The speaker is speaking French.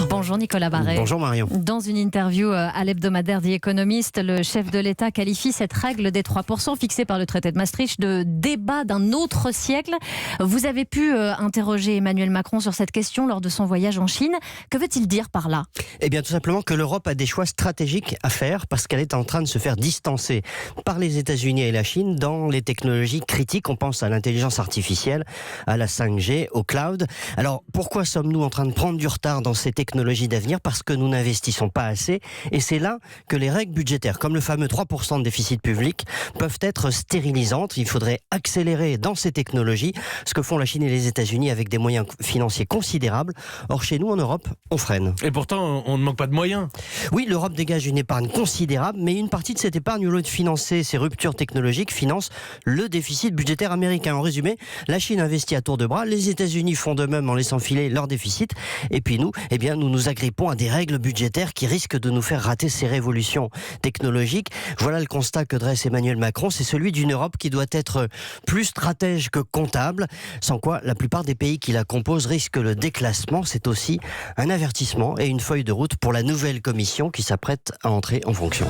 Bonjour Nicolas Barret. Bonjour Marion. Dans une interview à l'hebdomadaire The Economist, le chef de l'État qualifie cette règle des 3% fixée par le traité de Maastricht de débat d'un autre siècle. Vous avez pu interroger Emmanuel Macron sur cette question lors de son voyage en Chine. Que veut-il dire par là ? Eh bien tout simplement que l'Europe a des choix stratégiques à faire parce qu'elle est en train de se faire distancer par les États-Unis et la Chine dans les technologies critiques. On pense à l'intelligence artificielle, à la 5G, au cloud. Alors pourquoi sommes-nous en train de prendre du retard dans ces technologies d'avenir? Parce que nous n'investissons pas assez, et c'est là que les règles budgétaires, comme le fameux 3% de déficit public, peuvent être stérilisantes. Il faudrait accélérer dans ces technologies ce que font la Chine et les États-Unis avec des moyens financiers considérables. Or chez nous en Europe, on freine. Et pourtant, on ne manque pas de moyens. Oui, l'Europe dégage une épargne considérable, mais une partie de cette épargne, au lieu de financer ces ruptures technologiques, finance le déficit budgétaire américain. En résumé, la Chine investit à tour de bras, les États-Unis font de même en laissant filer leur déficit, et puis nous, nous nous agrippons à des règles budgétaires qui risquent de nous faire rater ces révolutions technologiques. Voilà le constat que dresse Emmanuel Macron, c'est celui d'une Europe qui doit être plus stratège que comptable, sans quoi la plupart des pays qui la composent risquent le déclassement. C'est aussi un avertissement et une feuille de route pour la nouvelle commission qui s'apprête à entrer en fonction.